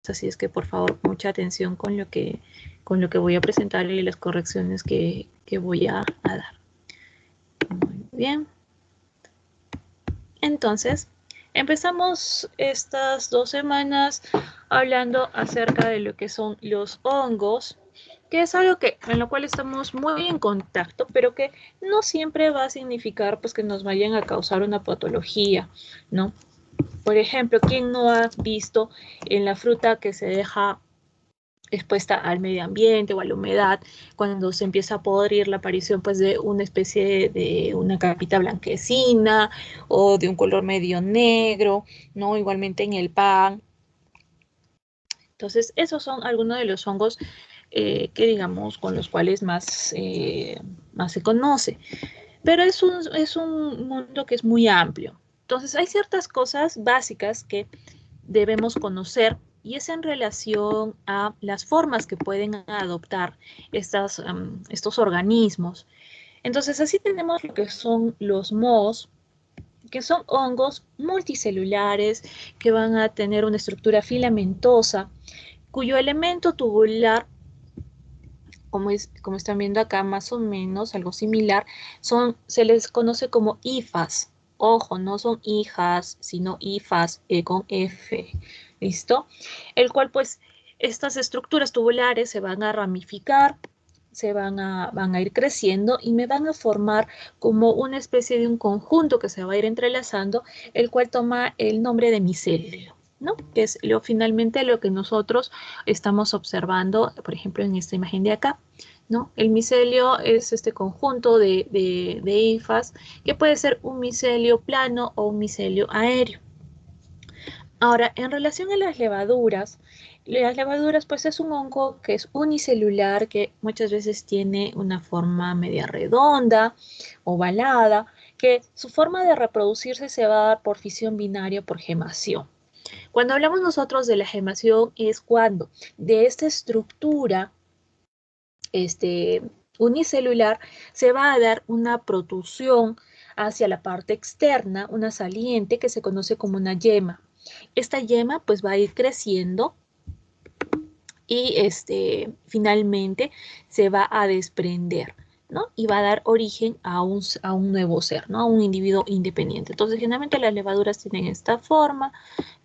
Así es que por favor mucha atención con lo que voy a presentar y las correcciones que voy a dar. Muy bien. Entonces, empezamos estas 2 semanas hablando acerca de lo que son los hongos, que es algo en lo cual estamos muy en contacto, pero que no siempre va a significar pues que nos vayan a causar una patología, ¿no? Por ejemplo, ¿quién no ha visto en la fruta que se deja expuesta al medio ambiente o a la humedad, cuando se empieza a podrir la aparición pues de una especie de una capita blanquecina o de un color medio negro, ¿no? Igualmente en el pan. Entonces, esos son algunos de los hongos que digamos con los cuales más se conoce. Pero es un mundo que es muy amplio. Entonces, hay ciertas cosas básicas que debemos conocer y es en relación a las formas que pueden adoptar estos organismos. Entonces, así tenemos lo que son los mohos, que son hongos multicelulares que van a tener una estructura filamentosa, cuyo elemento tubular, como están viendo acá, más o menos, algo similar, se les conoce como hifas. Ojo, no son hijas, sino hifas, con F. ¿Listo? El cual, pues, estas estructuras tubulares se van a ramificar, van a ir creciendo y me van a formar como una especie de un conjunto que se va a ir entrelazando, el cual toma el nombre de micelio, ¿no? Que es finalmente lo que nosotros estamos observando, por ejemplo, en esta imagen de acá, ¿no? El micelio es este conjunto de hifas que puede ser un micelio plano o un micelio aéreo. Ahora, en relación a las levaduras pues es un hongo que es unicelular, que muchas veces tiene una forma media redonda, ovalada, que su forma de reproducirse se va a dar por fisión binaria o por gemación. Cuando hablamos nosotros de la gemación es cuando de esta estructura unicelular se va a dar una protrusión hacia la parte externa, una saliente que se conoce como una yema. Esta yema pues va a ir creciendo y finalmente se va a desprender, ¿no? Y va a dar origen a un nuevo ser, ¿no? A un individuo independiente. Entonces, generalmente las levaduras tienen esta forma,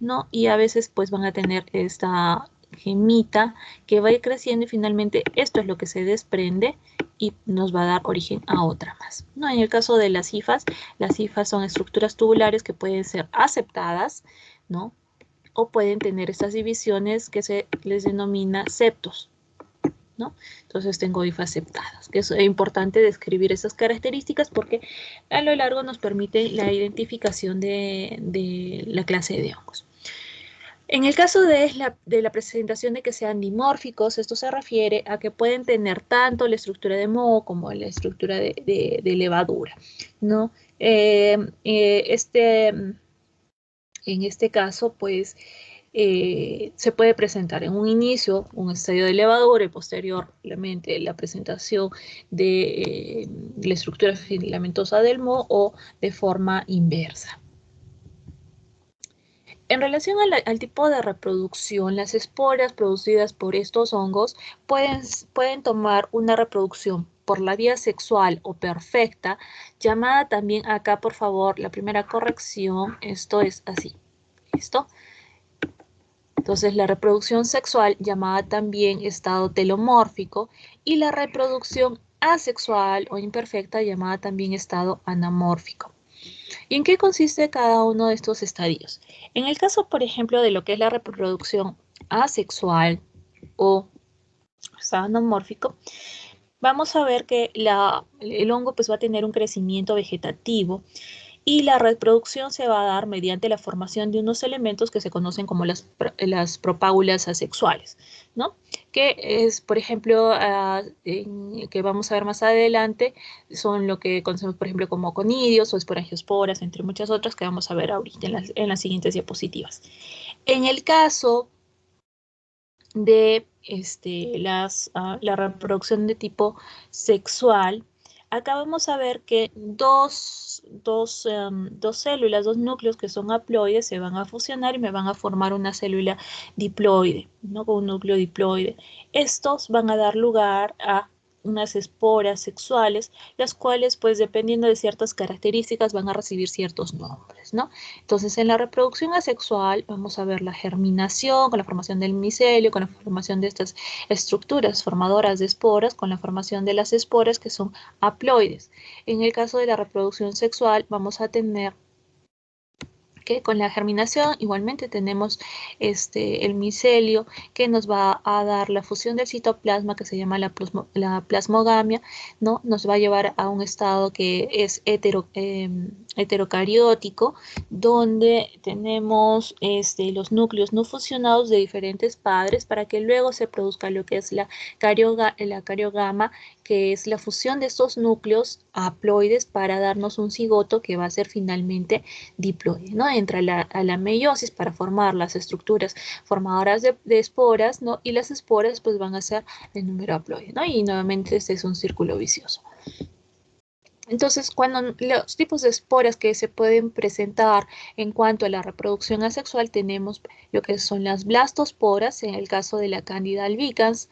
¿no? Y a veces pues van a tener esta gemita que va a ir creciendo y finalmente esto es lo que se desprende y nos va a dar origen a otra más, ¿no? En el caso de las hifas son estructuras tubulares que pueden ser aceptadas, ¿no? O pueden tener estas divisiones que se les denomina septos, ¿no? Entonces tengo hifas septadas, que es importante describir esas características porque a lo largo nos permite la identificación de la clase de hongos. En el caso de la presentación de que sean dimórficos, esto se refiere a que pueden tener tanto la estructura de moho como la estructura de levadura, ¿no? En este caso, pues, se puede presentar en un inicio un estadio de levadura y posteriormente la presentación de la estructura filamentosa del moho o de forma inversa. En relación al tipo de reproducción, las esporas producidas por estos hongos pueden tomar una reproducción por la vía sexual o perfecta, llamada también acá, por favor, la primera corrección, esto es así, ¿listo? Entonces, la reproducción sexual, llamada también estado telomórfico, y la reproducción asexual o imperfecta, llamada también estado anamórfico. ¿Y en qué consiste cada uno de estos estadios? En el caso, por ejemplo, de lo que es la reproducción asexual o anamórfico, vamos a ver que el hongo pues, va a tener un crecimiento vegetativo y la reproducción se va a dar mediante la formación de unos elementos que se conocen como las propágulas asexuales, ¿no? Que es, por ejemplo, que vamos a ver más adelante, son lo que conocemos, por ejemplo, como conidios o esporangiosporas, entre muchas otras que vamos a ver ahorita en las siguientes diapositivas. En el caso de la reproducción de tipo sexual, Acá vamos a ver que dos células, dos núcleos que son haploides se van a fusionar y me van a formar una célula diploide, ¿no? Con un núcleo diploide. Estos van a dar lugar a unas esporas sexuales, las cuales, pues, dependiendo de ciertas características, van a recibir ciertos nombres, ¿no? Entonces, en la reproducción asexual vamos a ver la germinación, con la formación del micelio, con la formación de estas estructuras formadoras de esporas, con la formación de las esporas que son haploides. En el caso de la reproducción sexual, vamos a tener que con la germinación igualmente tenemos el micelio que nos va a dar la fusión del citoplasma que se llama la plasmogamia, ¿no? Nos va a llevar a un estado que es heterocariótico, donde tenemos los núcleos no fusionados de diferentes padres para que luego se produzca lo que es la cariogama, que es la fusión de estos núcleos haploides para darnos un cigoto que va a ser finalmente diploide, ¿no? Entra a la meiosis para formar las estructuras formadoras de esporas, ¿no? Y las esporas pues van a ser de número haploide, ¿no? Y nuevamente este es un círculo vicioso. Entonces, cuando los tipos de esporas que se pueden presentar en cuanto a la reproducción asexual, tenemos lo que son las blastosporas, en el caso de la Candida albicans,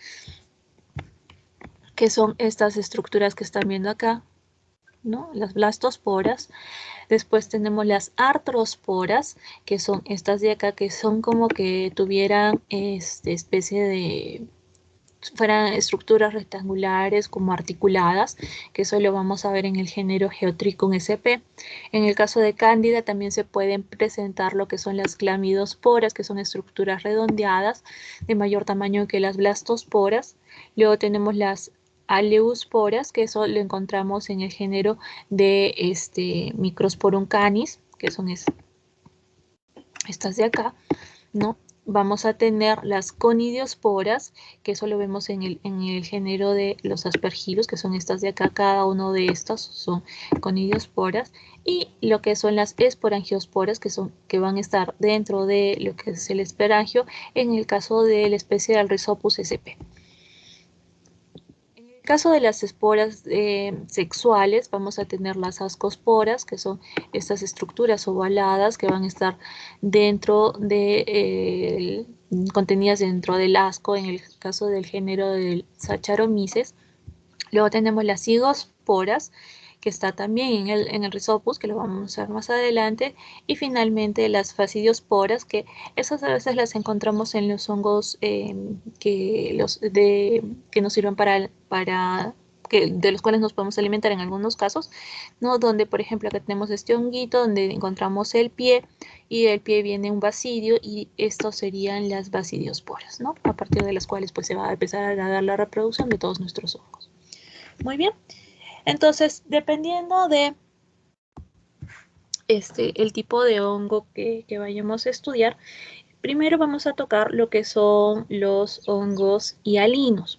que son estas estructuras que están viendo acá, ¿no? Las blastosporas. Después tenemos las artrosporas, que son estas de acá, que son como que tuvieran especie de, fueran estructuras rectangulares como articuladas, que eso lo vamos a ver en el género Geotrichum sp. En el caso de Cándida también se pueden presentar lo que son las clamidosporas, que son estructuras redondeadas de mayor tamaño que las blastosporas. Luego tenemos las aleusporas, que eso lo encontramos en el género de Microsporum canis, que son estas de acá, ¿no? Vamos a tener las conidiosporas, que eso lo vemos en el género de los aspergillus, que son estas de acá, cada uno de estos son conidiosporas, y lo que son las esporangiosporas, que van a estar dentro de lo que es el esporangio, en el caso de la especie del Rhizopus sp. En el caso de las esporas sexuales, vamos a tener las ascosporas, que son estas estructuras ovaladas que van a estar dentro de, contenidas dentro del asco, en el caso del género del Saccharomyces. Luego tenemos las cigosporas, que está también en el Rhizopus, que lo vamos a ver más adelante, y finalmente las facidiosporas, que esas a veces las encontramos en los hongos que nos sirven de los cuales nos podemos alimentar en algunos casos, ¿no? Donde, por ejemplo, acá tenemos este honguito donde encontramos el pie, y del pie viene un basidio, y estos serían las basidiosporas, ¿no? A partir de las cuales pues se va a empezar a dar la reproducción de todos nuestros hongos. Muy bien, entonces dependiendo de el tipo de hongo que vayamos a estudiar, primero vamos a tocar lo que son los hongos hialinos.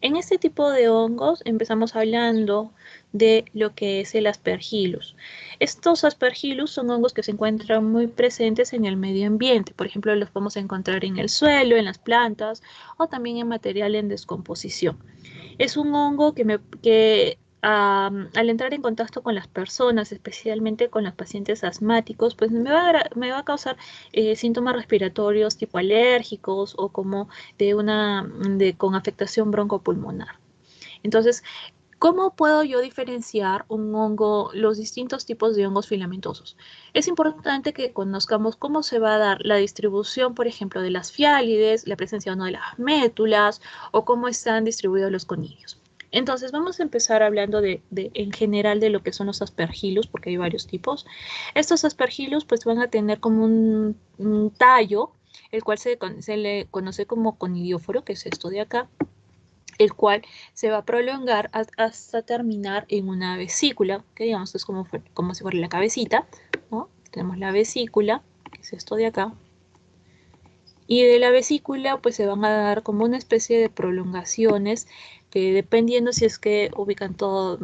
En este tipo de hongos empezamos hablando de lo que es el Aspergillus. Estos Aspergillus son hongos que se encuentran muy presentes en el medio ambiente. Por ejemplo, los podemos encontrar en el suelo, en las plantas o también en material en descomposición. Es un hongo que al entrar en contacto con las personas, especialmente con los pacientes asmáticos, pues me va a causar síntomas respiratorios tipo alérgicos o como con afectación broncopulmonar. Entonces, ¿cómo puedo yo diferenciar los distintos tipos de hongos filamentosos? Es importante que conozcamos cómo se va a dar la distribución, por ejemplo, de las fiálides, la presencia o no de las métulas, o cómo están distribuidos los conidios. Entonces, vamos a empezar hablando en general de lo que son los aspergillus, porque hay varios tipos. Estos aspergillus pues van a tener como un tallo, el cual se le conoce como conidióforo, que es esto de acá, el cual se va a prolongar hasta terminar en una vesícula, que digamos que es como si fuera la cabecita, ¿no? Tenemos la vesícula, que es esto de acá, y de la vesícula pues se van a dar como una especie de prolongaciones que dependiendo si es que ubican todo,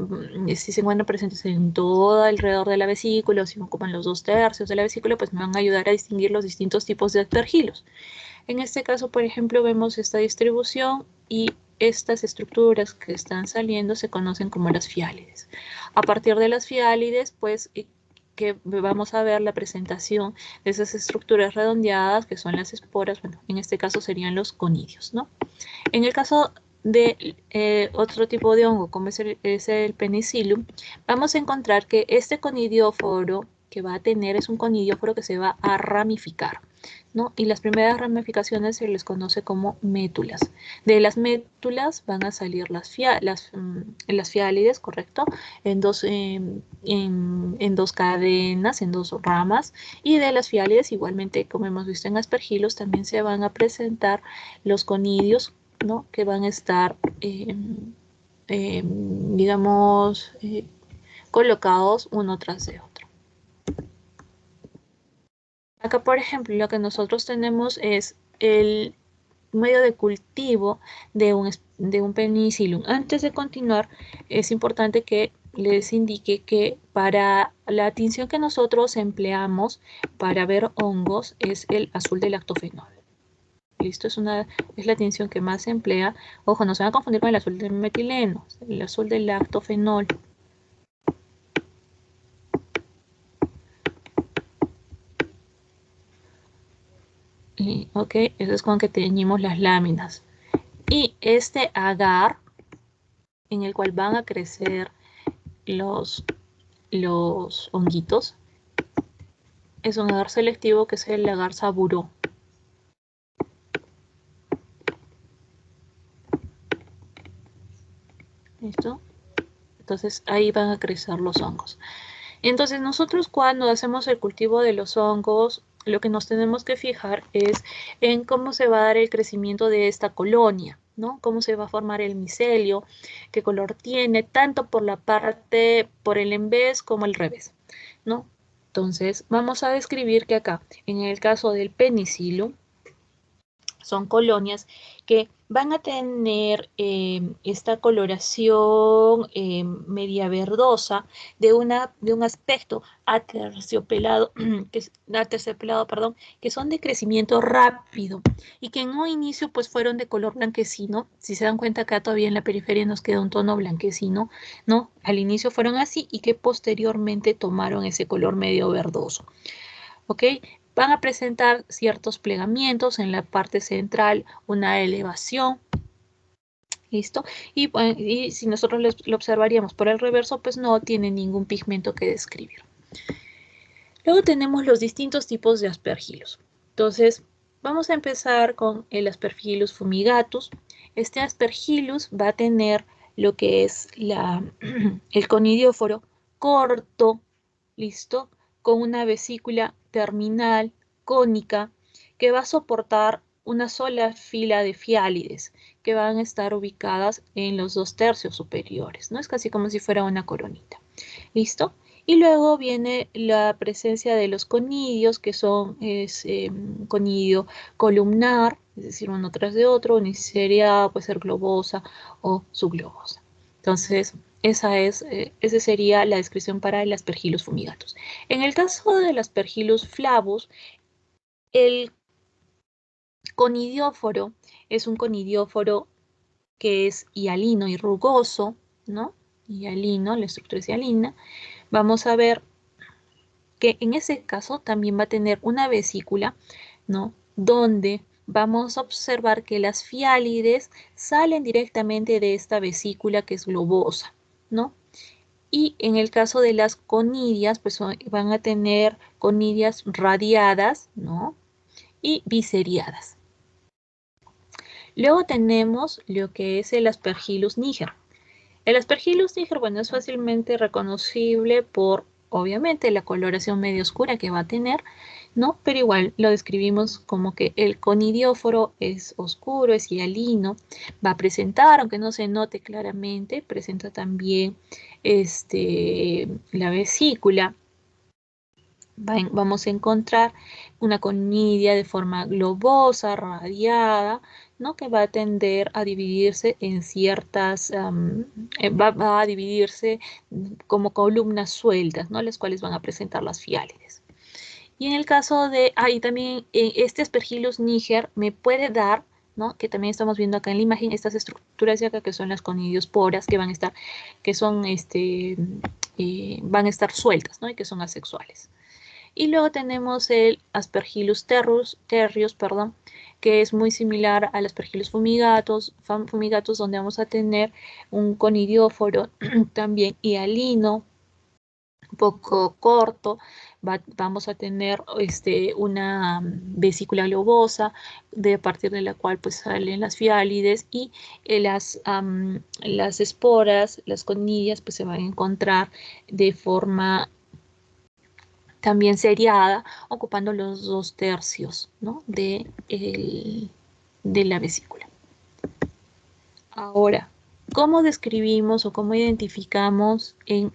si se encuentran presentes en todo alrededor de la vesícula o si ocupan los 2/3 de la vesícula, pues me van a ayudar a distinguir los distintos tipos de aspergillus. En este caso, por ejemplo, vemos esta distribución y estas estructuras que están saliendo se conocen como las fiálides. A partir de las fiálides, pues, que vamos a ver la presentación de esas estructuras redondeadas, que son las esporas, bueno, en este caso serían los conidios, ¿no? En el caso de otro tipo de hongo, como es el penicillium, vamos a encontrar que este conidióforo que va a tener es un conidióforo que se va a ramificar, ¿no? Y las primeras ramificaciones se les conoce como métulas. De las métulas van a salir las fiálides, ¿correcto? En dos cadenas, en dos ramas. Y de las fiálides, igualmente, como hemos visto en aspergillus, también se van a presentar los conidios, ¿no? Que van a estar, digamos, colocados uno tras de otro. Acá, por ejemplo, lo que nosotros tenemos es el medio de cultivo de un penicillium. Antes de continuar, es importante que les indique que para la tinción que nosotros empleamos para ver hongos es el azul de lactofenol. ¿Listo? Es la tinción que más se emplea. Ojo, no se van a confundir con el azul del metileno, el azul del lactofenol. Ok, eso es con que teñimos las láminas. Y este agar, en el cual van a crecer los honguitos, es un agar selectivo que es el agar saburó. ¿Listo? Entonces ahí van a crecer los hongos. Entonces nosotros cuando hacemos el cultivo de los hongos, lo que nos tenemos que fijar es en cómo se va a dar el crecimiento de esta colonia, ¿no? Cómo se va a formar el micelio, qué color tiene, tanto por el en vez como el revés, ¿no? Entonces vamos a describir que acá, en el caso del penicillium, son colonias que van a tener esta coloración media verdosa de un aspecto aterciopelado, que son de crecimiento rápido y que en un inicio pues fueron de color blanquecino. Si se dan cuenta, acá todavía en la periferia nos queda un tono blanquecino, ¿no? Al inicio fueron así y que posteriormente tomaron ese color medio verdoso. ¿Ok? Van a presentar ciertos plegamientos en la parte central, una elevación. ¿Listo? Y si nosotros lo observaríamos por el reverso, pues no tiene ningún pigmento que describir. Luego tenemos los distintos tipos de aspergillus. Entonces, vamos a empezar con el Aspergillus fumigatus. Este aspergillus va a tener lo que es el conidióforo corto, ¿listo? Con una vesícula terminal cónica que va a soportar una sola fila de fiálides que van a estar ubicadas en los 2/3 superiores, ¿no? Es casi como si fuera una coronita. ¿Listo? Y luego viene la presencia de los conidios, que es conidio columnar, es decir, uno tras de otro, uniseriada, puede ser globosa o subglobosa. Entonces, esa sería la descripción para el Aspergillus fumigatus. En el caso del Aspergillus flavus, el conidióforo es un conidióforo que es hialino y rugoso, ¿no? Hialino, la estructura es hialina. Vamos a ver que en ese caso también va a tener una vesícula, ¿no? Donde vamos a observar que las fiálides salen directamente de esta vesícula que es globosa, ¿no? Y en el caso de las conidias, pues van a tener conidias radiadas, ¿no? Y biseriadas. Luego tenemos lo que es el Aspergillus niger. El Aspergillus niger, bueno, es fácilmente reconocible por, obviamente, la coloración medio oscura que va a tener, ¿no? Pero igual lo describimos como que el conidióforo es oscuro, es hialino, va a presentar, aunque no se note claramente, presenta también la vesícula. Vamos a encontrar una conidia de forma globosa, radiada, ¿no? Que va a tender a dividirse en ciertas, va a dividirse como columnas sueltas, ¿no? Las cuales van a presentar las fiálides. Y en el caso de, y también este Aspergillus niger me puede dar, ¿no? Que también estamos viendo acá en la imagen, estas estructuras de acá que son las conidiosporas, que van a estar, que son, van a estar sueltas, ¿no? Y que son asexuales. Y luego tenemos el Aspergillus terrius, perdón, que es muy similar al Aspergillus fumigatus, donde vamos a tener un conidióforo también hialino, un poco corto. Vamos a tener una vesícula globosa, a partir de la cual pues salen las fiálides, y las esporas, las conillas, pues se van a encontrar de forma también seriada, ocupando los 2/3, ¿no? de la vesícula. Ahora, ¿cómo describimos o cómo identificamos en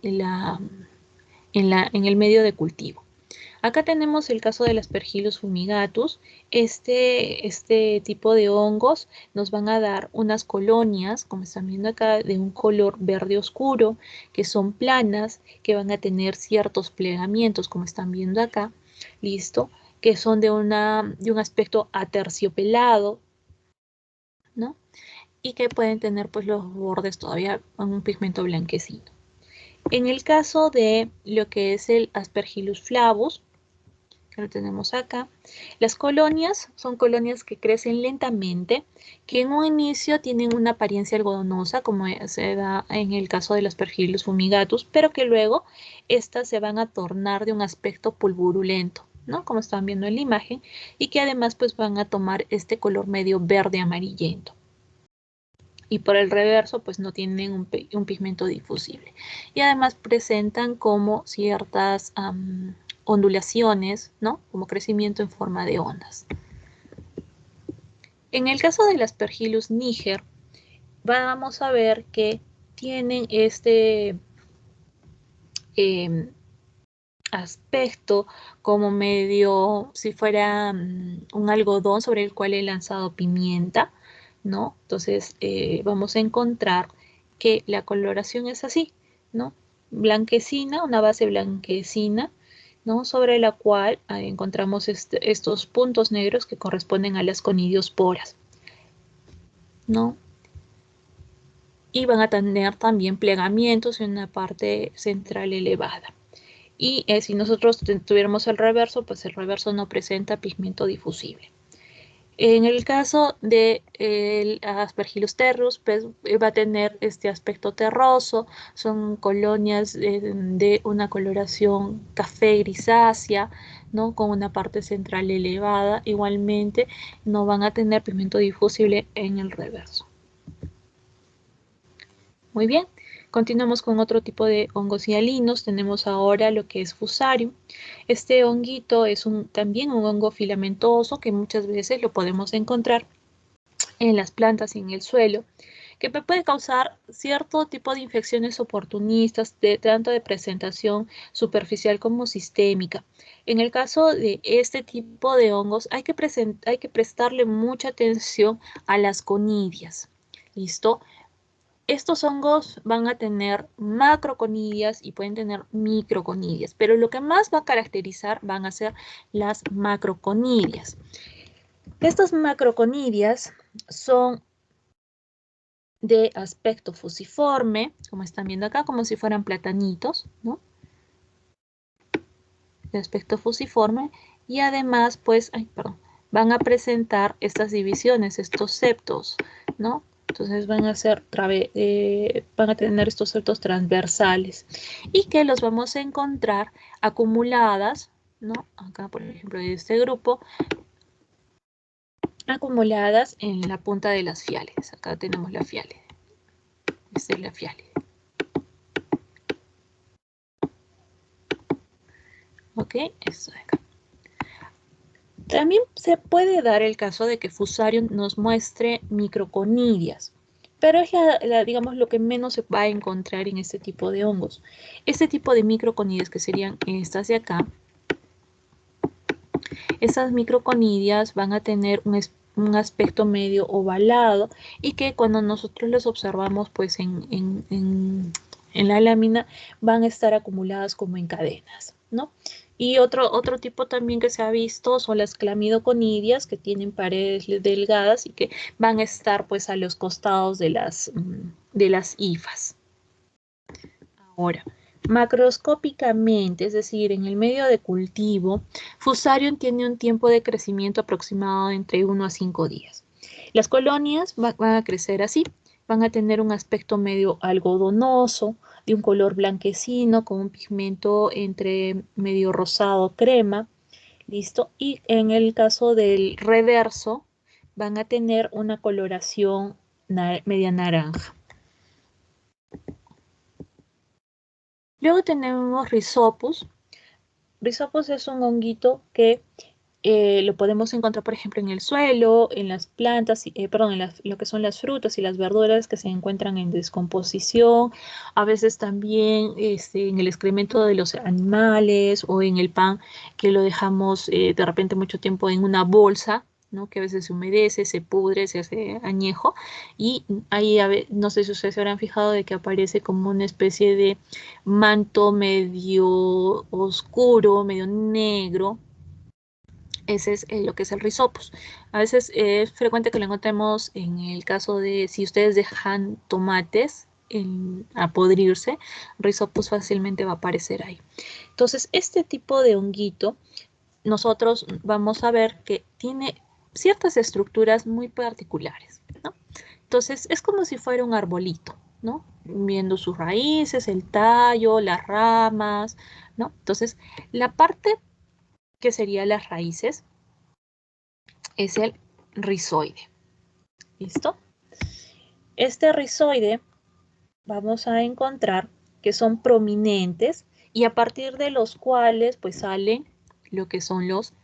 el medio de cultivo? Acá tenemos el caso del Aspergillus fumigatus. Este tipo de hongos nos van a dar unas colonias, como están viendo acá, de un color verde oscuro, que son planas, que van a tener ciertos plegamientos, como están viendo acá, listo, que son de un aspecto aterciopelado, ¿no? Y que pueden tener pues los bordes todavía con un pigmento blanquecino. En el caso de lo que es el Aspergillus flavus, que lo tenemos acá, las colonias son colonias que crecen lentamente, que en un inicio tienen una apariencia algodonosa, como se da en el caso de los Aspergillus fumigatus, pero que luego estas se van a tornar de un aspecto pulvurulento, ¿no? Como están viendo en la imagen, y que además pues van a tomar este color medio verde amarillento. Y por el reverso pues no tienen un pigmento difusible. Y además presentan como ciertas ondulaciones, ¿no? Como crecimiento en forma de ondas. En el caso del Aspergillus niger, vamos a ver que tienen este aspecto como medio, si fuera un algodón sobre el cual he lanzado pimienta, ¿no? Entonces vamos a encontrar que la coloración es así, ¿no? Blanquecina, una base blanquecina, ¿no? Sobre la cual encontramos estos puntos negros que corresponden a las conidiosporas, ¿no? Y van a tener también plegamientos en una parte central elevada. Y si nosotros tuviéramos el reverso, pues el reverso no presenta pigmento difusible. En el caso del Aspergillus terrus, pues va a tener este aspecto terroso, son colonias de una coloración café grisácea, ¿no? Con una parte central elevada. Igualmente no van a tener pigmento difusible en el reverso. Muy bien, continuamos con otro tipo de hongos hialinos. Tenemos ahora lo que es Fusarium. Este honguito es también un hongo filamentoso que muchas veces lo podemos encontrar en las plantas y en el suelo, que puede causar cierto tipo de infecciones oportunistas, tanto de presentación superficial como sistémica. En el caso de este tipo de hongos hay que prestarle mucha atención a las conidias. ¿Listo? Estos hongos van a tener macroconidias y pueden tener microconidias, pero lo que más va a caracterizar van a ser las macroconidias. Estas macroconidias son de aspecto fusiforme, como están viendo acá, como si fueran platanitos, ¿no? De aspecto fusiforme, y además, pues, van a presentar estas divisiones, estos septos, ¿no? Entonces van a tener estos septos transversales y que los vamos a encontrar acumuladas, ¿no? Acá, por ejemplo, de este grupo, acumuladas en la punta de las fiálides. Acá tenemos la fiálide. Esta es la fiálide. ¿Ok? Esto de acá. También se puede dar el caso de que Fusarium nos muestre microconidias, pero es digamos, lo que menos se va a encontrar en este tipo de hongos. Este tipo de microconidias, que serían estas de acá, esas microconidias van a tener un aspecto medio ovalado y que cuando nosotros los observamos pues en la lámina van a estar acumuladas como en cadenas, ¿no? Y otro tipo también que se ha visto son las clamidoconidias, que tienen paredes delgadas y que van a estar pues a los costados de las hifas. Ahora, macroscópicamente, es decir, en el medio de cultivo, Fusarium tiene un tiempo de crecimiento aproximado entre 1 a 5 días. Las colonias van a crecer así, van a tener un aspecto medio algodonoso, de un color blanquecino, con un pigmento entre medio rosado crema, ¿listo? Y en el caso del reverso, van a tener una coloración media naranja. Luego tenemos Rhizopus. Rhizopus es un honguito que lo podemos encontrar, por ejemplo, en el suelo, en las plantas, perdón, en lo que son las frutas y las verduras que se encuentran en descomposición, a veces también en el excremento de los animales o en el pan que lo dejamos de repente mucho tiempo en una bolsa, ¿no? Que a veces se humedece, se pudre, se hace añejo, y ahí no sé si ustedes se habrán fijado de que aparece como una especie de manto medio oscuro, medio negro. Ese es lo que es el Rhizopus. A veces es frecuente que lo encontremos en el caso de si ustedes dejan tomates a podrirse, Rhizopus fácilmente va a aparecer ahí. Entonces, este tipo de honguito, nosotros vamos a ver que tiene ciertas estructuras muy particulares, ¿no? Entonces, es como si fuera un arbolito, ¿no? Viendo sus raíces, el tallo, las ramas, ¿no? Entonces, la parte que sería las raíces es el rizoide. ¿Listo? Este rizoide vamos a encontrar que son prominentes y a partir de los cuales pues salen lo que son los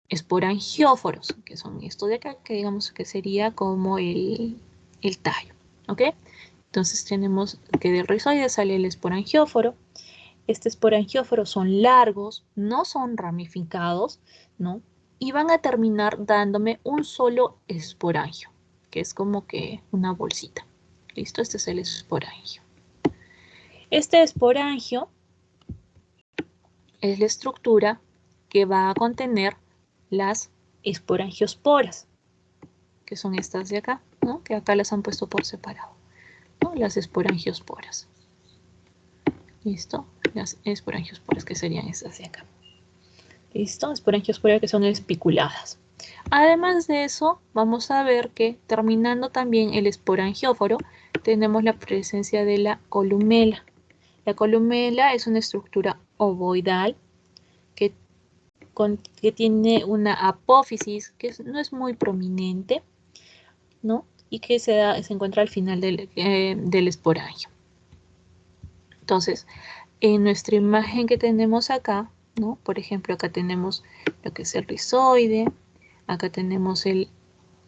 esporangióforos, que son estos de acá, que digamos que sería como el tallo, ¿ok? Entonces tenemos que del rizoide sale el esporangióforo. Este esporangióforo son largos, no son ramificados, ¿no? Y van a terminar dándome un solo esporangio, que es como que una bolsita. ¿Listo? Este es el esporangio. Este esporangio es la estructura que va a contener las esporangiosporas, que son estas de acá, ¿no? Que acá las han puesto por separado, ¿no? Las esporangiosporas. ¿Listo? Las esporangiosporas, que serían estas de acá. ¿Listo? Esporangiosporas que son espiculadas. Además de eso, vamos a ver que terminando también el esporangióforo, tenemos la presencia de la columela. La columela es una estructura ovoidal que tiene una apófisis que no es muy prominente, ¿no? Y que se encuentra al final del esporangio. Entonces, en nuestra imagen que tenemos acá, ¿no? Por ejemplo, acá tenemos lo que es el rizoide, acá tenemos el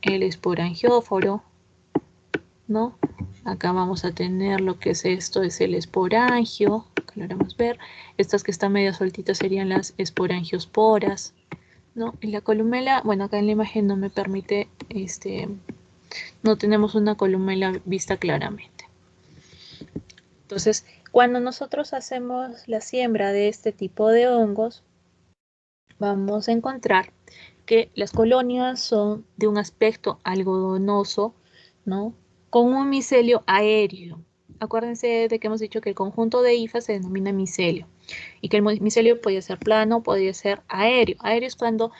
esporangióforo, ¿no? Acá vamos a tener lo que es esto, es el esporangio, acá lo haremos ver. Estas que están medio sueltitas serían las esporangiosporas, ¿no? Y la columela, bueno, acá en la imagen no me permite, no tenemos una columela vista claramente. Entonces, cuando nosotros hacemos la siembra de este tipo de hongos, vamos a encontrar que las colonias son de un aspecto algodonoso, ¿no? Con un micelio aéreo. Acuérdense de que hemos dicho que el conjunto de hifas se denomina micelio y que el micelio podría ser plano, podría ser aéreo. Aéreo es cuando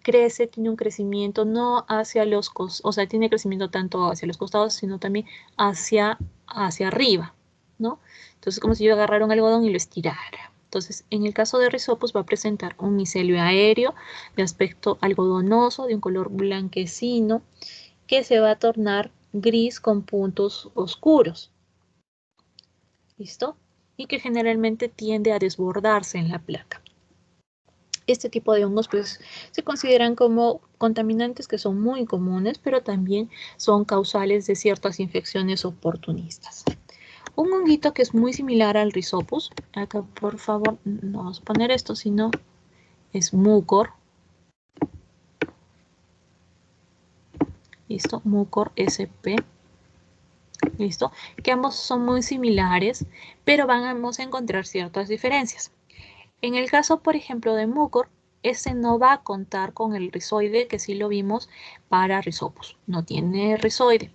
crece, tiene un crecimiento no hacia los costados, o sea, tiene crecimiento tanto hacia los costados, sino también hacia arriba, ¿no? Entonces, como si yo agarrara un algodón y lo estirara. Entonces, en el caso de Rhizopus va a presentar un micelio aéreo de aspecto algodonoso, de un color blanquecino, que se va a tornar gris con puntos oscuros. ¿Listo? Y que generalmente tiende a desbordarse en la placa. Este tipo de hongos pues se consideran como contaminantes que son muy comunes, pero también son causales de ciertas infecciones oportunistas. Un honguito que es muy similar al Rhizopus, acá por favor no vamos a poner esto, sino es Mucor. Listo, Mucor sp. Listo, que ambos son muy similares, pero vamos a encontrar ciertas diferencias. En el caso, por ejemplo, de mucor, este no va a contar con el rizoide, que sí lo vimos para Rhizopus. No tiene rizoide.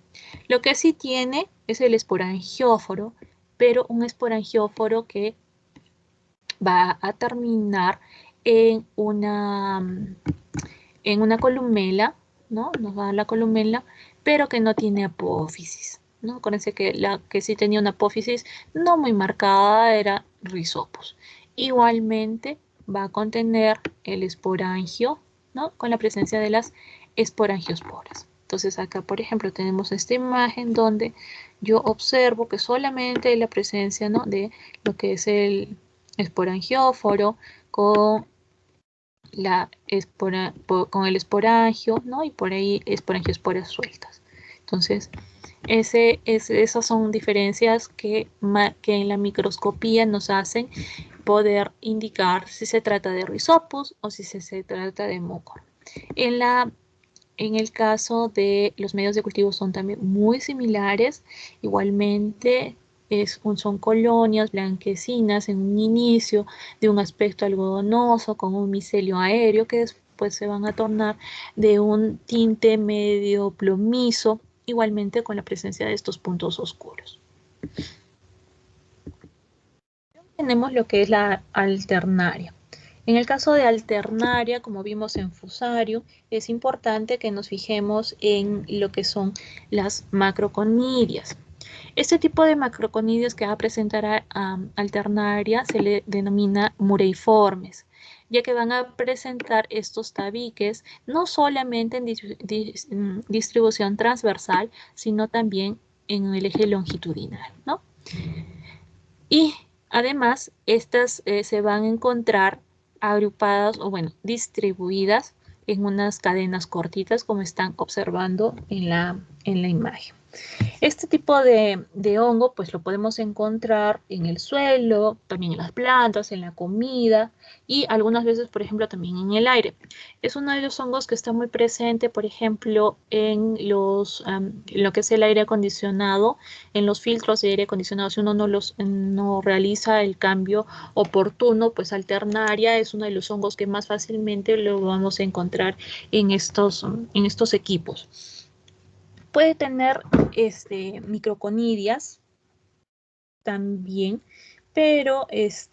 Lo que sí tiene es el esporangióforo, pero un esporangióforo que va a terminar en una columela, ¿no? Nos va a dar la columela, pero que no tiene apófisis, ¿no? Acuérdense que la que sí tenía una apófisis no muy marcada era Rhizopus. Igualmente va a contener el esporangio, ¿no? Con la presencia de las esporangiosporas. Entonces acá, por ejemplo, tenemos esta imagen donde yo observo que solamente hay la presencia, ¿no?, de lo que es el esporangióforo con con el esporangio, ¿no? Y por ahí esporangiosporas sueltas. Entonces, esas son diferencias que en la microscopía nos hacen poder indicar si se trata de Rhizopus o si se trata de mucor. En el caso de los medios de cultivo son también muy similares. Igualmente son colonias blanquecinas en un inicio de un aspecto algodonoso con un micelio aéreo que después se van a tornar de un tinte medio plomizo, igualmente con la presencia de estos puntos oscuros. Tenemos lo que es la alternaria. En el caso de alternaria, como vimos en fusario, es importante que nos fijemos en lo que son las macroconidias. Este tipo de macroconidias que va a presentar alternaria se le denomina mureiformes, ya que van a presentar estos tabiques no solamente en distribución transversal, sino también en el eje longitudinal, ¿no? Y además, estas se van a encontrar agrupadas o, bueno, distribuidas en unas cadenas cortitas, como están observando en la imagen. Este tipo de hongo pues lo podemos encontrar en el suelo, también en las plantas, en la comida y algunas veces, por ejemplo, también en el aire. Es uno de los hongos que está muy presente, por ejemplo, en lo que es el aire acondicionado, en los filtros de aire acondicionado. Si uno no realiza el cambio oportuno, pues alternaria es uno de los hongos que más fácilmente lo vamos a encontrar en estos equipos. Puede tener microconidias también, pero es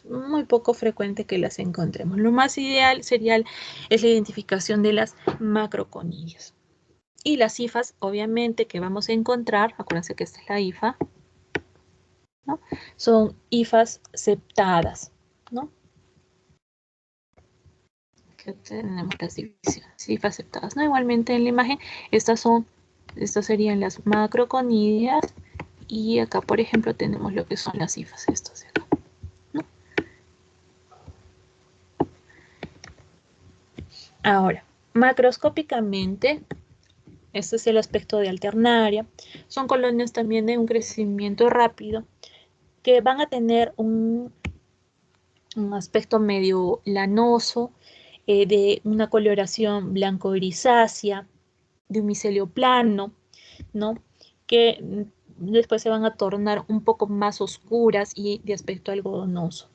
muy poco frecuente que las encontremos. Lo más ideal sería la identificación de las macroconidias. Y las hifas, obviamente, que vamos a encontrar, acuérdense que esta es la hifa, ¿no? Son hifas septadas, ¿no? Que tenemos las divisiones, hifas septadas, ¿no? Igualmente en la imagen, estas serían las macroconidias y acá, por ejemplo, tenemos lo que son las hifas, estos de acá, ¿no? Ahora, macroscópicamente, este es el aspecto de alternaria. Son colonias también de un crecimiento rápido que van a tener un aspecto medio lanoso, de una coloración blanco-grisácea, de un micelio plano, ¿no? Que después se van a tornar un poco más oscuras y de aspecto algodonoso.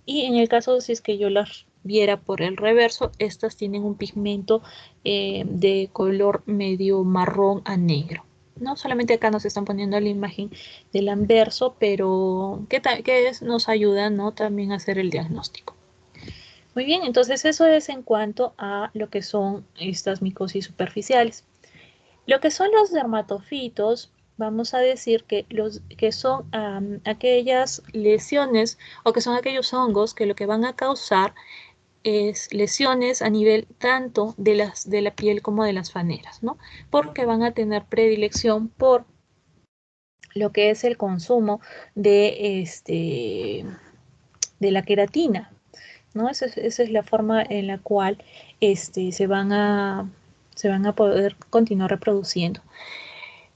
Y en el caso, si es que yo las viera por el reverso, estas tienen un pigmento de color medio marrón a negro. No solamente acá nos están poniendo la imagen del anverso, pero que nos ayuda, ¿no?, también a hacer el diagnóstico. Muy bien, entonces eso es en cuanto a lo que son estas micosis superficiales. Lo que son los dermatofitos, vamos a decir que son aquellas lesiones o que son aquellos hongos que lo que van a causar es lesiones a nivel tanto de la piel como de las faneras, ¿no? Porque van a tener predilección por lo que es el consumo de la queratina, ¿no? Esa es la forma en la cual se van a poder continuar reproduciendo.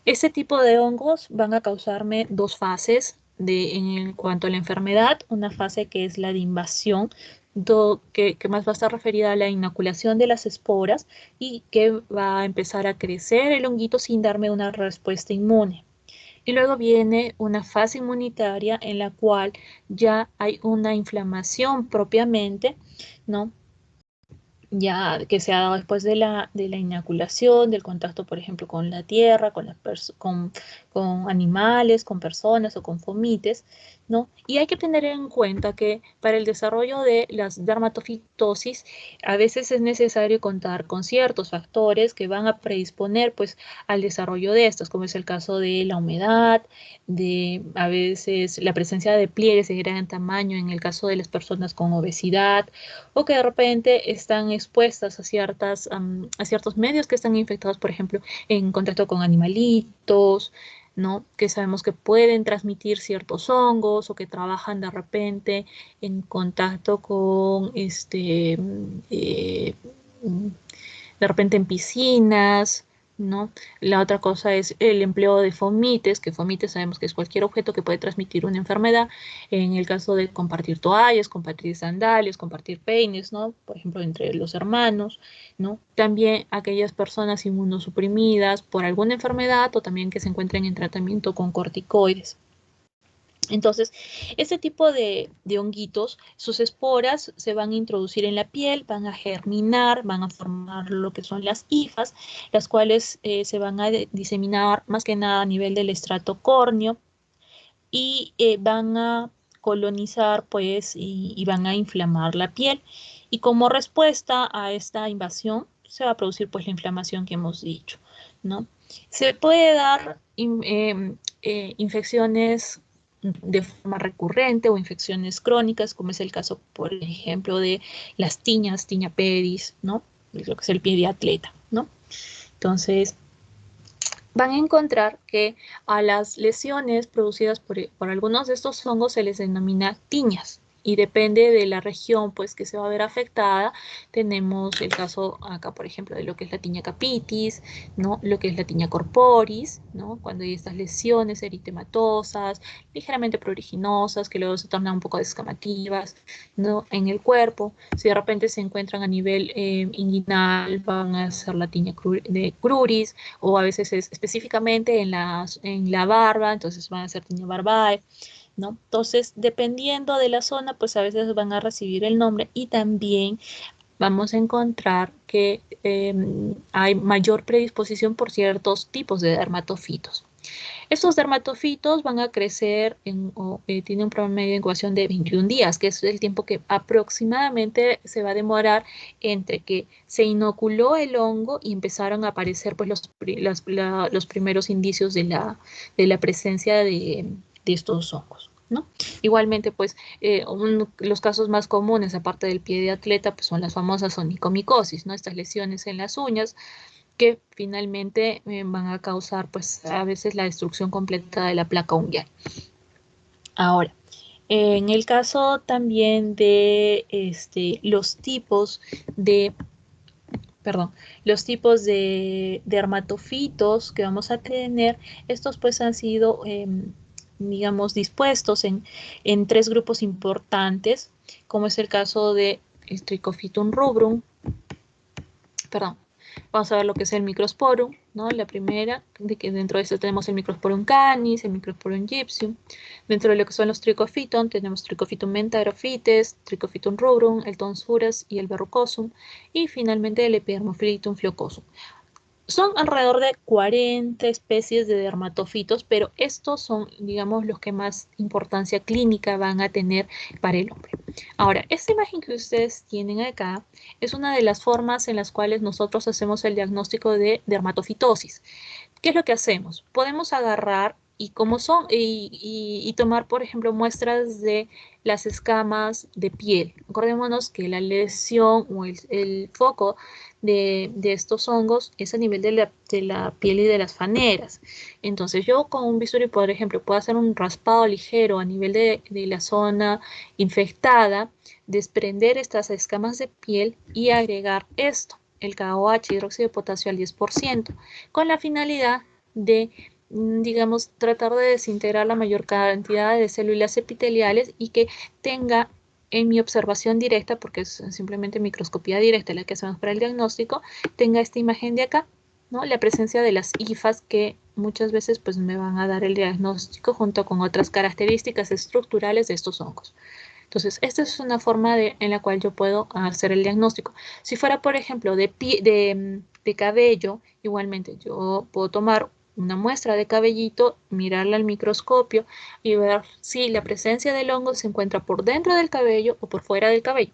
Este tipo de hongos van a causarme dos fases en cuanto a la enfermedad. Una fase que es la de invasión, que más va a estar referida a la inoculación de las esporas y que va a empezar a crecer el honguito sin darme una respuesta inmune. Y luego viene una fase inmunitaria en la cual ya hay una inflamación propiamente, ¿no? Ya que se ha dado después de la inoculación, del contacto, por ejemplo, con la tierra, con animales, con personas o con fomites, ¿no? Y hay que tener en cuenta que para el desarrollo de las dermatofitosis, a veces es necesario contar con ciertos factores que van a predisponer, pues, al desarrollo de estos, como es el caso de la humedad, de a veces la presencia de pliegues de gran tamaño en el caso de las personas con obesidad, o que de repente están expuestas a ciertos medios que están infectados, por ejemplo, en contacto con animalitos, ¿no? Que sabemos que pueden transmitir ciertos hongos o que trabajan de repente en contacto con de repente en piscinas, ¿no? La otra cosa es el empleo de fomites, que fomites sabemos que es cualquier objeto que puede transmitir una enfermedad, en el caso de compartir toallas, compartir sandalias, compartir peines, ¿no? Por ejemplo, entre los hermanos, ¿no? También aquellas personas inmunosuprimidas por alguna enfermedad o también que se encuentren en tratamiento con corticoides. Entonces, este tipo de honguitos, sus esporas se van a introducir en la piel, van a germinar, van a formar lo que son las hifas, las cuales se van a diseminar más que nada a nivel del estrato córneo y van a colonizar, pues, y van a inflamar la piel. Y como respuesta a esta invasión, se va a producir, pues, la inflamación que hemos dicho, ¿no? Se puede dar infecciones de forma recurrente o infecciones crónicas, como es el caso, por ejemplo, de las tiñas, tiña pedis, ¿no? Lo que es el pie de atleta, ¿no? Entonces, van a encontrar que a las lesiones producidas por algunos de estos hongos se les denomina tiñas. Y depende de la región, pues, que se va a ver afectada. Tenemos el caso acá, por ejemplo, de lo que es la tiña capitis, ¿no? Lo que es la tiña corporis, ¿no? Cuando hay estas lesiones eritematosas, ligeramente pruriginosas, que luego se tornan un poco descamativas, ¿no? En el cuerpo. Si de repente se encuentran a nivel inguinal, van a ser la tiña de cruris, o a veces es específicamente en la barba, entonces van a ser tiña barbae, ¿no? Entonces, dependiendo de la zona, pues a veces van a recibir el nombre y también vamos a encontrar que hay mayor predisposición por ciertos tipos de dermatofitos. Estos dermatofitos van a crecer, tienen un promedio de incubación de 21 días, que es el tiempo que aproximadamente se va a demorar entre que se inoculó el hongo y empezaron a aparecer, pues, los primeros indicios de la presencia de estos hongos, ¿no? Igualmente, pues, los casos más comunes, aparte del pie de atleta, pues son las famosas onicomicosis, ¿no? Estas lesiones en las uñas que finalmente van a causar, pues, a veces la destrucción completa de la placa unguial. Ahora, en el caso también de los tipos de, perdón, los tipos de dermatofitos que vamos a tener, estos pues han sido, digamos, dispuestos en tres grupos importantes, como es el caso de el Trichophytum rubrum, perdón, vamos a ver lo que es el Microsporum, ¿no? La primera, de que dentro de esto tenemos el Microsporum canis, el Microsporum gypsum. Dentro de lo que son los Trichophyton, tenemos Trichophytum mentagrophytes, Trichophytum rubrum, el Tonsurus y el Verrucosum. Y finalmente el Epidermophilitum flucosum. Son alrededor de 40 especies de dermatofitos, pero estos son, digamos, los que más importancia clínica van a tener para el hombre. Ahora, esta imagen que ustedes tienen acá es una de las formas en las cuales nosotros hacemos el diagnóstico de dermatofitosis. ¿Qué es lo que hacemos? Podemos agarrar y tomar, por ejemplo, muestras de las escamas de piel. Acordémonos que la lesión o el foco de estos hongos es a nivel de la piel y de las faneras. Entonces, yo con un bisturí, por ejemplo, puedo hacer un raspado ligero a nivel de la zona infectada, desprender estas escamas de piel y agregar esto, el KOH, hidróxido de potasio al 10%, con la finalidad de, digamos, tratar de desintegrar la mayor cantidad de células epiteliales y que tenga, en mi observación directa, porque es simplemente microscopía directa la que hacemos para el diagnóstico, tenga esta imagen de acá, ¿no? La presencia de las hifas que muchas veces pues me van a dar el diagnóstico junto con otras características estructurales de estos hongos. Entonces, esta es una forma en la cual yo puedo hacer el diagnóstico. Si fuera, por ejemplo, de cabello, igualmente yo puedo tomar una muestra de cabellito, mirarla al microscopio y ver si la presencia del hongo se encuentra por dentro del cabello o por fuera del cabello,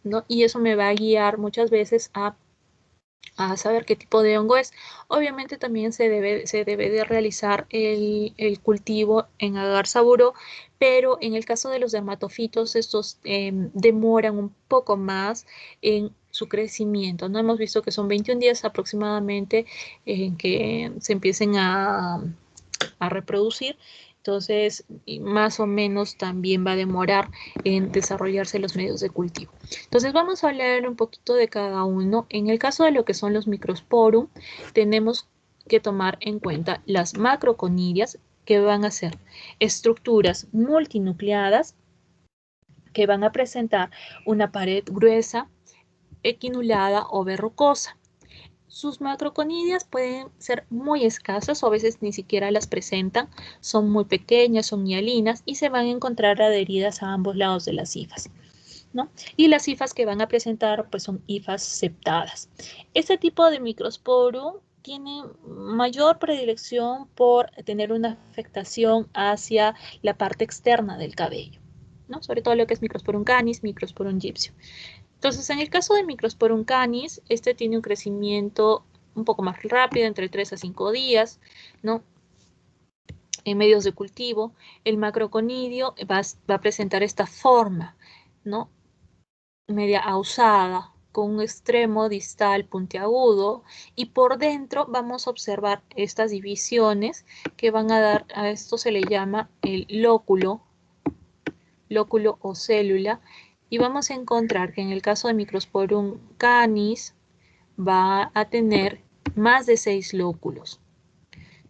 ¿no? Y eso me va a guiar muchas veces a saber qué tipo de hongo es. Obviamente también se debe de realizar el cultivo en agar saburo, pero en el caso de los dermatofitos, estos demoran un poco más en su crecimiento, ¿no? Hemos visto que son 21 días aproximadamente en que se empiecen a reproducir. Entonces, más o menos también va a demorar en desarrollarse los medios de cultivo. Entonces, vamos a hablar un poquito de cada uno. En el caso de lo que son los microsporum, tenemos que tomar en cuenta las macroconidias, que van a ser estructuras multinucleadas que van a presentar una pared gruesa, equinulada o verrucosa. Sus macroconidias pueden ser muy escasas o a veces ni siquiera las presentan, son muy pequeñas, son hialinas y se van a encontrar adheridas a ambos lados de las hifas, ¿no? Y las hifas que van a presentar pues son hifas septadas. Este tipo de microsporum tiene mayor predilección por tener una afectación hacia la parte externa del cabello, ¿no? Sobre todo lo que es Microsporum canis, Microsporum gypsum. Entonces, en el caso de Microsporum canis, este tiene un crecimiento un poco más rápido, entre 3 a 5 días, ¿no? En medios de cultivo, el macroconidio va a presentar esta forma, ¿no? Media ausada, con un extremo distal puntiagudo, y por dentro vamos a observar estas divisiones que van a dar, a esto se le llama el lóculo o célula, y vamos a encontrar que en el caso de Microsporum canis va a tener más de 6 lóculos,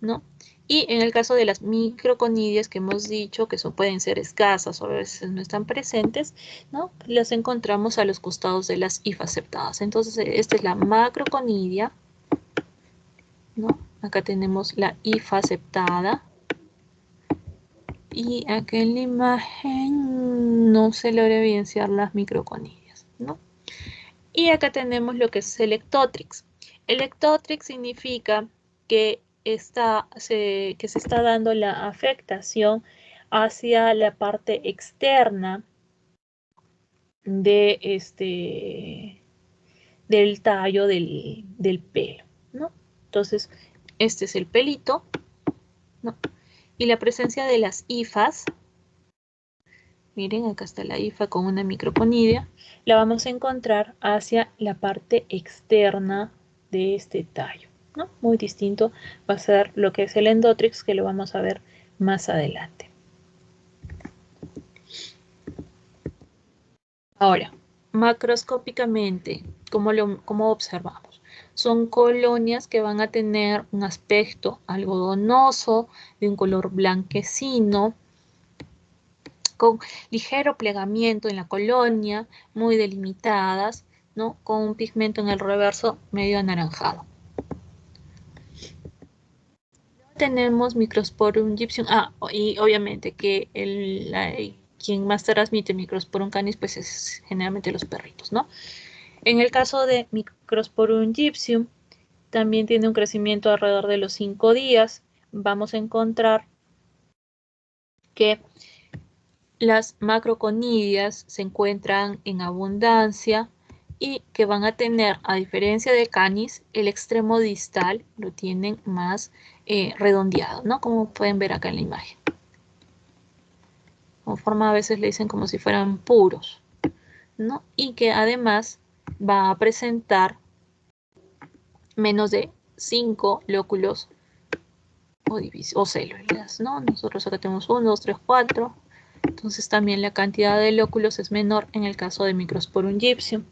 ¿no? Y en el caso de las microconidias que hemos dicho que pueden ser escasas o a veces no están presentes, ¿no? Las encontramos a los costados de las hifas septadas. Entonces, esta es la macroconidia, ¿no? Acá tenemos la hifa septada. Y acá en la imagen no se logra evidenciar las microconidias, ¿no? Y acá tenemos lo que es el ectotrix. El ectotrix significa que se está dando la afectación hacia la parte externa del tallo del pelo, ¿no? Entonces, este es el pelito, ¿no? Y la presencia de las hifas, miren, acá está la hifa con una microconidia, la vamos a encontrar hacia la parte externa de este tallo, ¿no? Muy distinto va a ser lo que es el endotrix, que lo vamos a ver más adelante. Ahora, macroscópicamente, ¿cómo observamos? Son colonias que van a tener un aspecto algodonoso, de un color blanquecino, con ligero plegamiento en la colonia, muy delimitadas, ¿no? Con un pigmento en el reverso medio anaranjado. Tenemos Microsporum gypsum, y obviamente que quien más transmite Microsporum canis pues es generalmente los perritos, ¿no? En el caso de Microsporum gypsum, también tiene un crecimiento alrededor de los 5 días. Vamos a encontrar que las macroconidias se encuentran en abundancia y que van a tener, a diferencia de canis, el extremo distal lo tienen más redondeado, ¿no? Como pueden ver acá en la imagen. Con forma a veces le dicen como si fueran puros, ¿no? Y que además va a presentar menos de 5 lóculos o células, ¿no? Nosotros acá tenemos 1, 2, 3, 4. Entonces también la cantidad de lóculos es menor en el caso de Microsporum gypsum.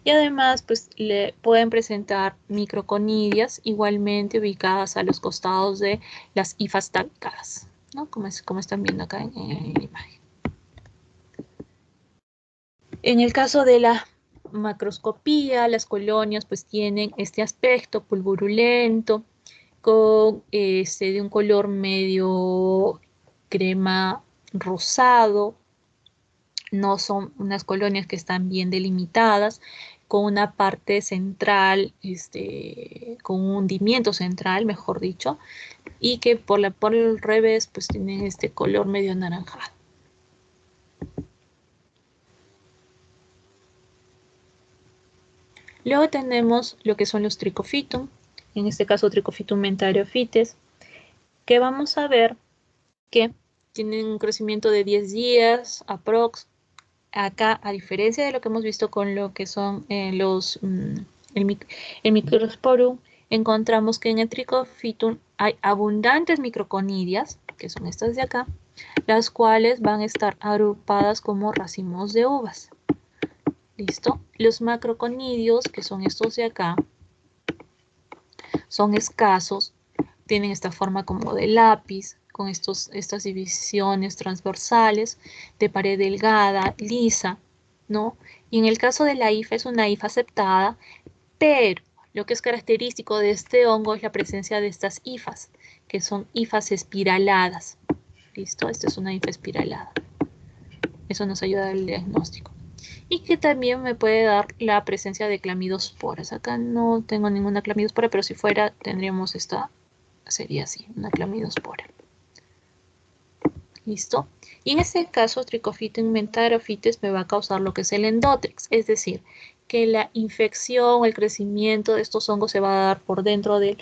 Y además, pues le pueden presentar microconidias igualmente ubicadas a los costados de las hifas tabicadas, ¿no? Como están viendo acá en la imagen. En el caso de la macroscopía, las colonias pues tienen este aspecto pulverulento, con de un color medio crema rosado. No son unas colonias que están bien delimitadas, con una parte central, con un hundimiento central, mejor dicho, y que por el revés pues tienen este color medio anaranjado. Luego tenemos lo que son los Trichophytum, en este caso Trichophytum mentariophytes, que vamos a ver que tienen un crecimiento de 10 días aprox. Acá, a diferencia de lo que hemos visto con lo que son el Microsporum, encontramos que en el Trichophytum hay abundantes microconidias, que son estas de acá, las cuales van a estar agrupadas como racimos de uvas. ¿Listo? Los macroconidios, que son estos de acá, son escasos, tienen esta forma como de lápiz, con estas divisiones transversales de pared delgada, lisa, ¿no? Y en el caso de la hifa es una hifa aceptada, pero lo que es característico de este hongo es la presencia de estas hifas, que son hifas espiraladas. ¿Listo? Esta es una hifa espiralada. Eso nos ayuda al diagnóstico. Y que también me puede dar la presencia de clamidosporas. Acá no tengo ninguna clamidospora, pero si fuera tendríamos esta, sería así, una clamidospora. ¿Listo? Y en este caso, Trichophytum mentariophytes me va a causar lo que es el endotrix, es decir, que la infección o el crecimiento de estos hongos se va a dar por dentro de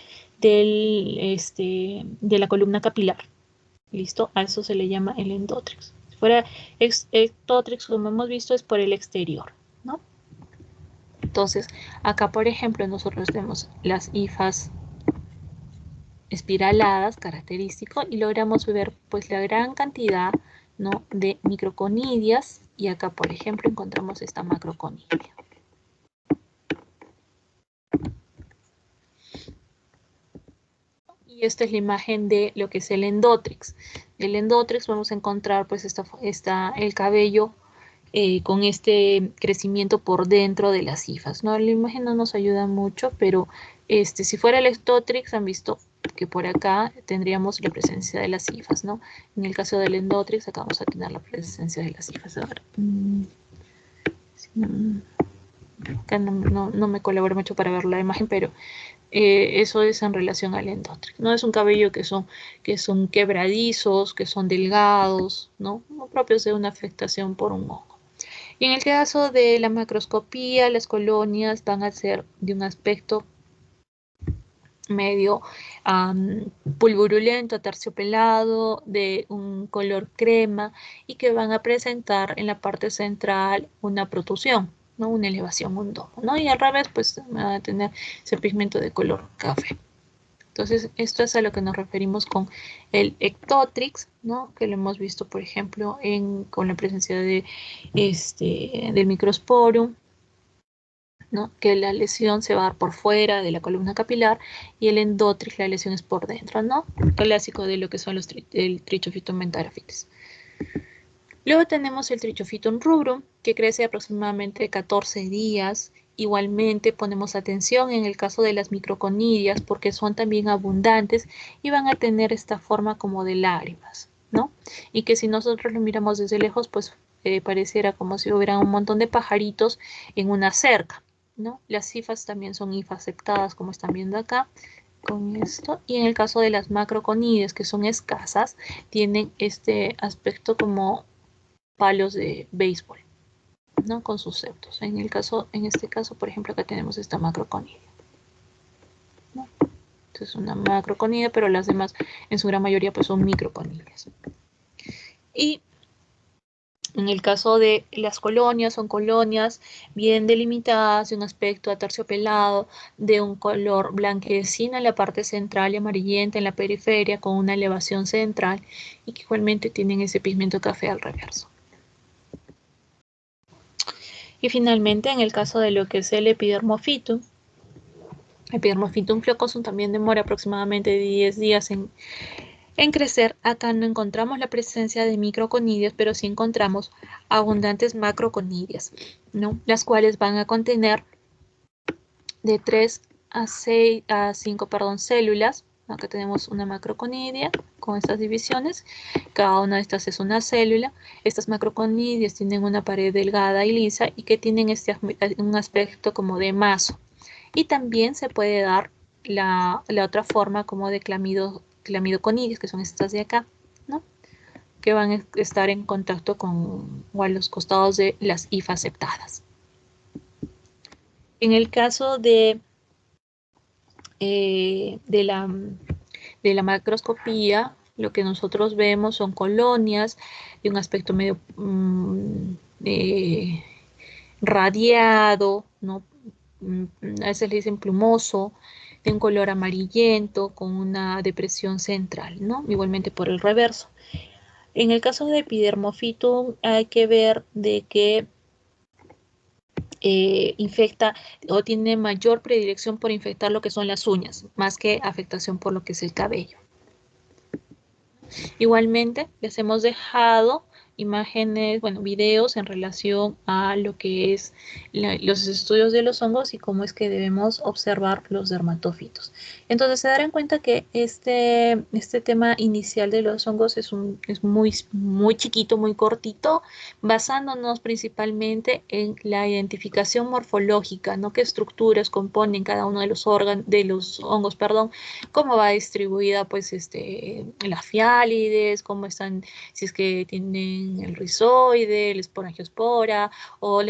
la columna capilar. ¿Listo? A eso se le llama el endotrix. Si fuera ectotrix, como hemos visto, es por el exterior, ¿no? Entonces, acá, por ejemplo, nosotros tenemos las hifas espiraladas, característico, y logramos ver pues la gran cantidad, ¿no?, de microconidias, y acá, por ejemplo, encontramos esta macroconidia. Y esta es la imagen de lo que es el endotrix. El endotrix vamos a encontrar pues el cabello con este crecimiento por dentro de las hifas, ¿no? La imagen no nos ayuda mucho, pero si fuera el ectotrix, han visto que por acá tendríamos la presencia de las hifas, ¿no? En el caso del endotrix, acá vamos a tener la presencia de las hifas. A ver. Acá no me colabora mucho para ver la imagen, pero eso es en relación al endotrix. No es un cabello que son quebradizos, que son delgados, ¿no? No propios de una afectación por un hongo. Y en el caso de la macroscopía, las colonias van a ser de un aspecto medio pulverulento, aterciopelado, de un color crema, y que van a presentar en la parte central una protusión, ¿no? Una elevación, un domo, ¿no? Y al revés, pues van a tener ese pigmento de color café. Entonces, esto es a lo que nos referimos con el ectotrix, ¿no? Que lo hemos visto, por ejemplo, con la presencia del Microsporum, ¿no? Que la lesión se va a dar por fuera de la columna capilar, y el endotrix, la lesión es por dentro, ¿no? Clásico de lo que son el Trichophytum mentariophytes. Luego tenemos el Trichophytum rubrum, que crece aproximadamente 14 días. Igualmente ponemos atención en el caso de las microconidias, porque son también abundantes y van a tener esta forma como de lágrimas, ¿no? Y que si nosotros lo miramos desde lejos, pues pareciera como si hubiera un montón de pajaritos en una cerca, ¿no? Las hifas también son hifas aceptadas, como están viendo acá con esto. Y en el caso de las macroconidias, que son escasas, tienen este aspecto como palos de béisbol, ¿no? Con sus septos. En este caso, por ejemplo, acá tenemos esta macroconidia, ¿no? Entonces una macroconidia, pero las demás en su gran mayoría pues son microconidias. Y en el caso de las colonias, son colonias bien delimitadas, de un aspecto aterciopelado, de un color blanquecino en la parte central y amarillenta en la periferia, con una elevación central, y que igualmente tienen ese pigmento café al reverso. Y finalmente, en el caso de lo que es el Epidermophytum flucosum también demora aproximadamente 10 días En crecer, acá no encontramos la presencia de microconidias, pero sí encontramos abundantes macroconidias, ¿no? Las cuales van a contener de 3 a 6 a 5, perdón, células. Acá tenemos una macroconidia con estas divisiones. Cada una de estas es una célula. Estas macroconidias tienen una pared delgada y lisa y que tienen un aspecto como de mazo. Y también se puede dar la otra forma como de clamidoconidias, que son estas de acá, ¿no? Que van a estar en contacto con o a los costados de las hifas septadas. En el caso eh, de, la, de la macroscopía, lo que nosotros vemos son colonias de un aspecto medio radiado, ¿no? A veces le dicen plumoso, de un color amarillento, con una depresión central, ¿no? Igualmente por el reverso. En el caso de Epidermophytum hay que ver de que infecta o tiene mayor predilección por infectar lo que son las uñas, más que afectación por lo que es el cabello. Igualmente, les hemos dejado imágenes, bueno, videos en relación a lo que es los estudios de los hongos y cómo es que debemos observar los dermatófitos. Entonces, se darán cuenta que este tema inicial de los hongos es muy chiquito, muy cortito, basándonos principalmente en la identificación morfológica, ¿no? Qué estructuras componen cada uno de los órganos, de los hongos, perdón, cómo va distribuida pues la fialides, cómo están, si es que tienen el rizoide, el esporangiospora, o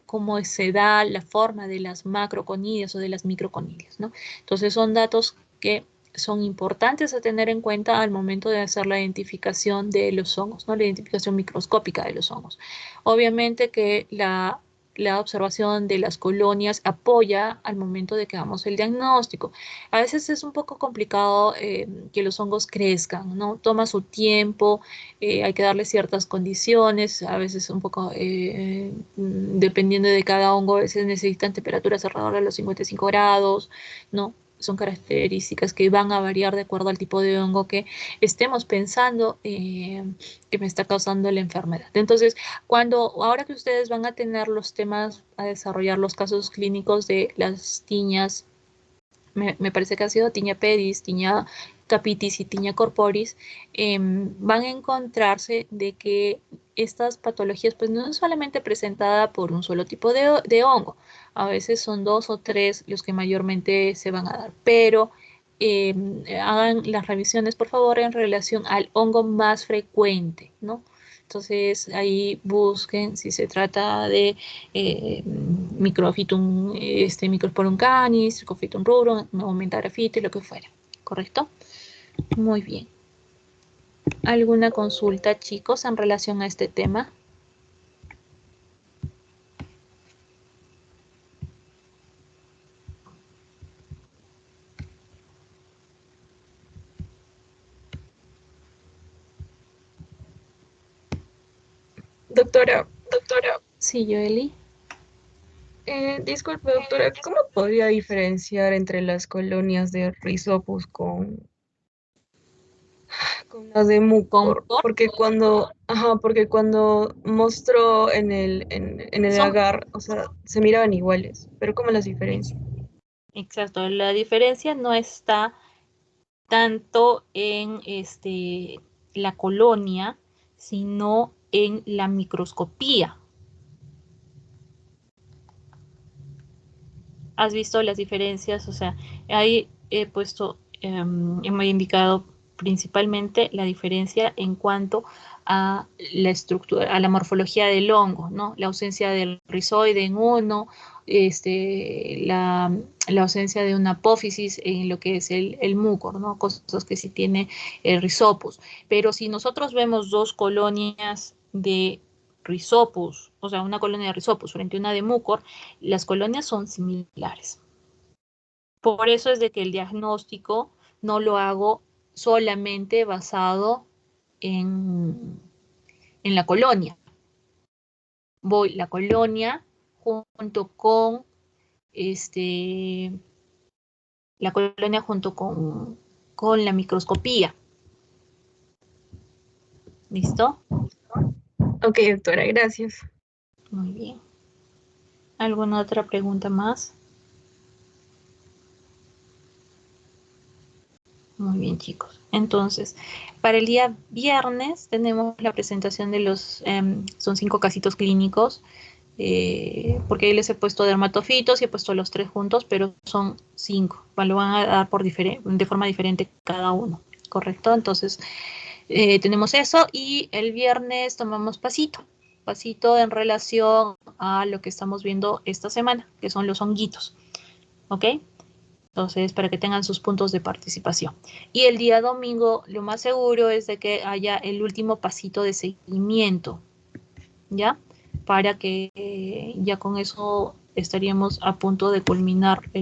cómo se da la forma de las macroconidias o de las microconidias, ¿no? Entonces son datos que son importantes a tener en cuenta al momento de hacer la identificación de los hongos, ¿no? La identificación microscópica de los hongos. Obviamente que la observación de las colonias apoya al momento de que hagamos el diagnóstico. A veces es un poco complicado que los hongos crezcan, ¿no? Toma su tiempo, hay que darle ciertas condiciones, a veces un poco, dependiendo de cada hongo, a veces necesitan temperaturas alrededor de los 55 grados, ¿no? Son características que van a variar de acuerdo al tipo de hongo que estemos pensando que me está causando la enfermedad. Entonces, ahora que ustedes van a tener los temas a desarrollar los casos clínicos de las tiñas, me parece que ha sido tiña pedis, tiña capitis y tiña corporis, van a encontrarse de que estas patologías pues no es solamente presentada por un solo tipo de hongo, a veces son 2 o 3 los que mayormente se van a dar, pero hagan las revisiones por favor en relación al hongo más frecuente, ¿no? Entonces ahí busquen si se trata de Microphytum, Microsporum canis, Trichophytum rubrum, aumenta grafito y lo que fuera, ¿correcto? Muy bien. ¿Alguna consulta, chicos, en relación a este tema? Doctora, Sí, Joeli. disculpe, doctora, ¿cómo podría diferenciar entre las colonias de Rhizopus con las de Con Mucor? cor, Porque cuando mostró en el son, agar, o sea, se miraban iguales, pero ¿cómo las diferencia? exacto, la diferencia no está tanto en la colonia, sino en la microscopía. ¿Has visto las diferencias? O sea, ahí he puesto, hemos indicado principalmente la diferencia en cuanto a la estructura, a la morfología del hongo, ¿no? La ausencia del rizoide en uno, la ausencia de una apófisis en lo que es el mucor, ¿no? Cosas que sí tiene el Rhizopus. Pero si nosotros vemos 2 colonias de Rhizopus, o sea, una colonia de Rhizopus frente a una de mucor, las colonias son similares. Por eso es de que el diagnóstico no lo hago solamente basado en, en la colonia. Voy la colonia junto con la colonia junto con la microscopía. ¿Listo? Ok, doctora, gracias. Muy bien. ¿Alguna otra pregunta más? Muy bien, chicos. Entonces, para el día viernes tenemos la presentación de son 5 casitos clínicos, porque ahí les he puesto dermatofitos y he puesto los 3 juntos, pero son 5. Lo van a dar de forma diferente cada uno, ¿correcto? Entonces, tenemos eso y el viernes tomamos pasito en relación a lo que estamos viendo esta semana, que son los honguitos, ¿ok? Entonces, para que tengan sus puntos de participación. Y el día domingo, lo más seguro es de que haya el último pasito de seguimiento, ¿ya? Para que ya con eso estaríamos a punto de culminar el